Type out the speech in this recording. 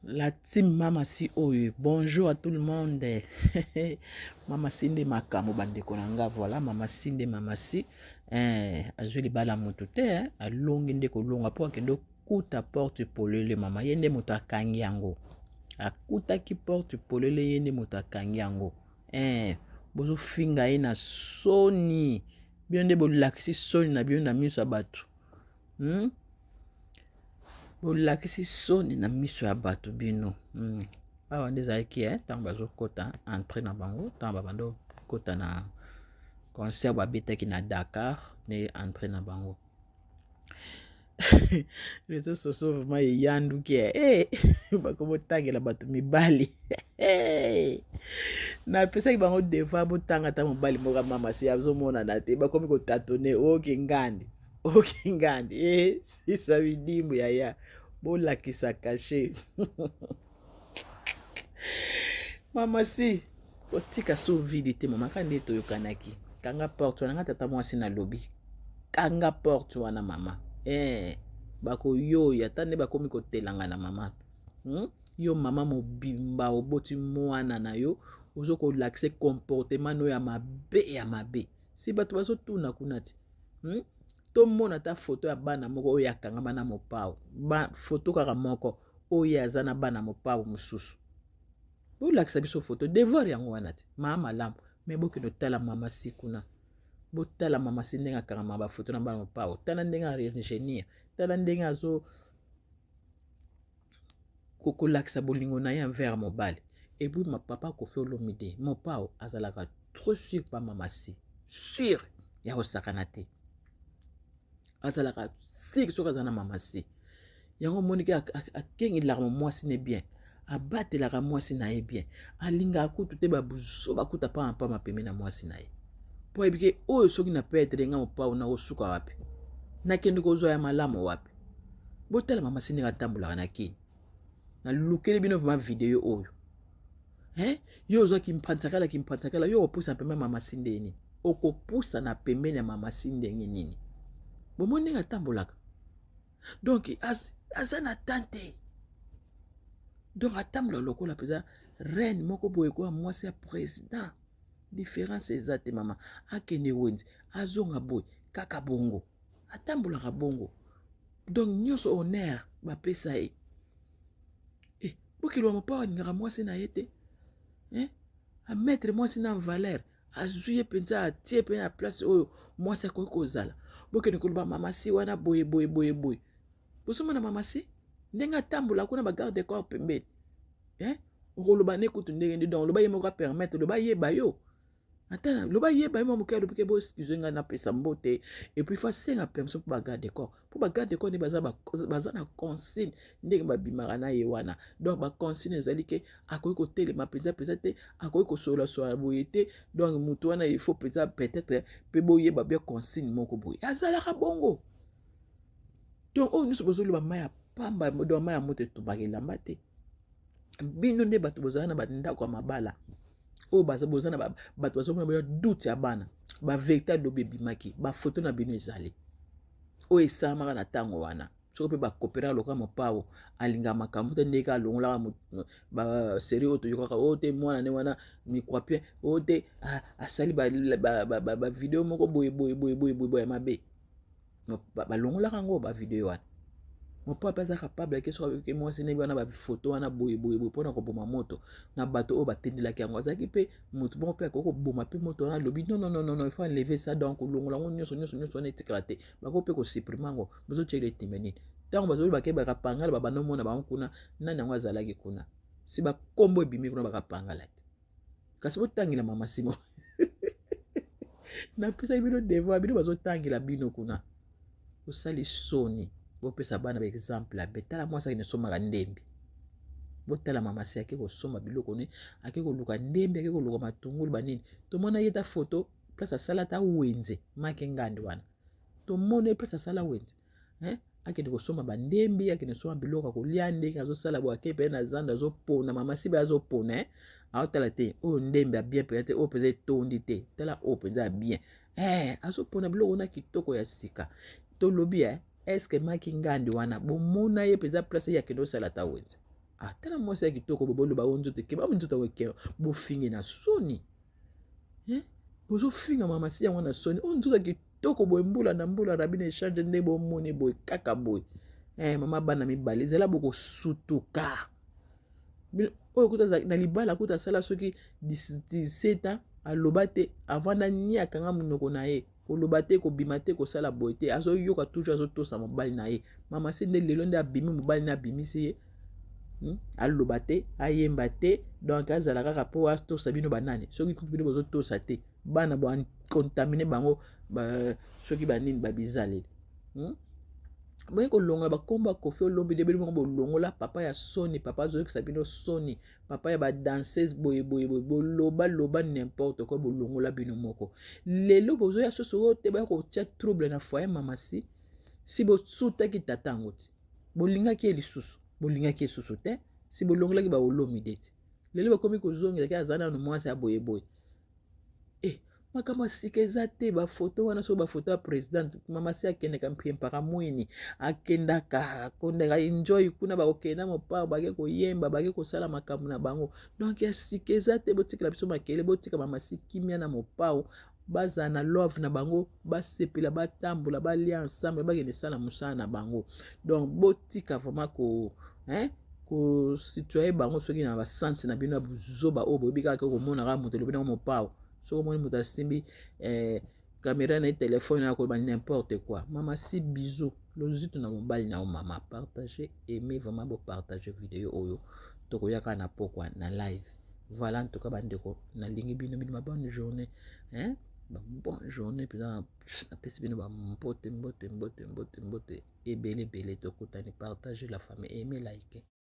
La team Mama Si Oyo. Bonjour à tout le monde. Mama Sinde Makamo bande konanga. Voilà, Mama Sinde Mama Si. Azuli bala motote. Alongi nde kolonga po akendo kuta porte polele mama. Yende moto akangi yango. Akuta ki porte polele yende moto akangi yango. Bozo finga ye na soni. Bionde bolakisi soni na bionde na miso abatu. Bolakisi soni na miso ya bato bino. Awa nde ezalaki ntango bazokota entre na bango, ntango babando kota na concert babetaki na Dakar ne entre na bango. Réseaux sociaux vraiment eyanduki bakobotangela bato mibali. Napesaki bango devoir botanga ta mobali moko Mama Si azomonana te bakomi kotatone okingandi. Okingandi sisa bidimbu yaya bolakisa caché. Mama Si otika so vidi te mama kandi toyokanaki kanga porte wana tata mwasi na lobby kanga porte wana mama bako yo ya tande bakomi kotelanga na mama yo mama mobimba oboti mwana na yo ozo ko lakse comportement no ya mabe si bato bazo tuna kunati to mona ta photo ya bana moko oyo akanga bana mopao photo kaka moko oyo azana bana mopao mususu bolakisa biso photo devoir yango wana te mama malamu me bokino tala Mama Si kuna botala Mama Si ndenge akanga ba photo na bana mopao tala ndenge ingénieur tala ndenge azo kokolakisa bolingo na ye envers mobali et puis ma papa ko fait olomide mopao azalaka trop sûr pa Mama Si sûr ya kosakana te azalaka sûr soki aza na Mama Si yango moniki akengilaka mwasi ne bien abatelaka mwasi na ye bien alinga akutu te babuzo bakuta pa mapemi na mwasi na ye po ebike oyo soki na petre nga mopao na osuka wapi nakende kozwa ya malamu wapi botala Mama Si ndenge atambulaka na kini na lukeli bino vima video oyo yo ozwa kimpansakala yo opusa pembe Mama Si ndeni okopusa na pembeni ya Mama Si ndenge nini bomoni ndenge atambulaka donc aza na tante donc atambula lokola peza reine moko boye kwa mwasi ya président différence eza te mama akende wenzi azonga boye kaka bongo atambulaka bongo donc nyonso honneur bapesa ye bokilwa mopao alingaka mwasi na ye te ametre mwasi na valeur azwi ye mpenza atie mpe na place oyo mwasi akoki kozala bokende koloba Mama Si wana boye bozomona Mama Si ndenge atambola kuna bagarde corps pembeni okoloba ne kutu ndenge ndi donc loba ye moko apermettre loba yeba yo atana loba yeba ye moke alobi bo excuse nga na pesa mbote et puis fa senga permission pour bagarde corps ne baza na consigne ndenge babimaka na ye wana donc ba consigne ezali ke akoki kotelema penza te akoki kosola boye te donc mutu wana il faut penza peut-être pe boyeba bien consigne moko boye azalaka bongo donc oyo nyonso bozoloba maya pamba do maya moto etubaka elamba te bino nde bato bozala na bandako ya mabala oyo bozala na bato bazomona boya doute ya bana bavérité adobe ebimaki bafoto na bino ezali oyo esalamaka na ntango wana soki mpe bakopera loka mopao alinga makambo te ndenge alongolaka basérie oyo toyokaka oyo te mwana ne wana mikwapie oyo te asali bavideo moko boye ya mabe balongolaka yango bavideo wana mopao mpe aza capable ake soki mwasi nebi wana bafoto wana boye mpona koboma moto na bato oyo batendelaki yango azalaki mpe moto moko mpe akoki koboma mpe moto wana alobi non il faut enlever ça donc olongola yango nyonso wana etikala te bakoki mpe kosupprime yango bozotyela etime nini ntango bazoli bakebaka pangala babanda omona bango kuna nani yango azalaki kuna si bakombo ebimi kuna bakapangala te kasi botangela Mama Si mo napesaki bino devoir bino bazotangela bino kuna osali soni bopesa bana ba exemple abe tala mwasi akende somaka ndembi botala Mama Si ake kosomba biloko ne ake koluka ndembi ake koluka matungulu banini tomona ye ta photo place asala ta wenze make ngandi wana tomona place asala wenze akende kosomba bandembi akende kosomba biloko kolia ndenge azosala bo ake pe na zanda azopona Mama Si ba azopona aotala te oyo ndembi a bien peut-être oyo penza etondi te tala oyo penza a bien azopona biloko na kitoko ya sika tolobi est-ce que maki ngandi wana bomona ye peza place ya kendo sala ta wenze ah tala mwasi ya kitoko boloba o nzoto ke ba nzoto ko ke bo fingi na soni bozo finga mama si yango na soni o nzoto kitoko bo mbula na mbula rabine échange nde bo moni bo kaka boy mama bana mibale zela boko sutuka oyo kuta na libala kuta sala soki 17 ans aloba te avant na niaka nga munoko na ye koloba te kobima te kosala boye te azoyoka toujours azotosa mobali na ye mama si nde lelo nde abimi mobali na abimisi ye aloba te ayemba te donc azala kaka mpo atosa bino banani soki kutu bino bozotosa te bana bocontamine bango soki banini babizaleli boye kolongola bakomba kofi olombi nde bino moko bolongola papa ya soni papa azoyokisa bino soni papa ya badanseuse boyeboye boloba n'importe quoi bolongola bino moko lelo bozoya soso oyo te baya kotia trouble na foyer mama si bosutaki tata yango ti bolingaki ye lisusu bolingaki ye susu te si bolongolaki baolomi de ti lelo bakomi kozongelaki aza nano mwasi ya boyeboye makambo asika eza te bafoto wana soki bafoto ya présidente mama si akendaka mpaka mwini akendaka akondaka enjoy kuna bakokenda mopao bake koyemba bake kosala makambo na bango donc asika eza te botikela biso makele botika mama si kimia na mopao bazala na love na bango basepela batambola balia ensemble bakende sala mosala na bango donc botika vraiment kosituaye bango soki na basansi na bino ya buzoba oyo boyebi kaka komonaka moto elobi nango mopao soki omoni moto asimbi caméra na ye telefone na koloba n'importe quoi mama si bisou lozitu na mobali na yo mama partage aimé vraiment bopartage video oyo tokoyaka na pokwa na live voilà en tout cas bandeko nalingi bino ma bonne journée bonne journée mpenza napesi bino bambote mbote ebele tokutani partage la famille aimé like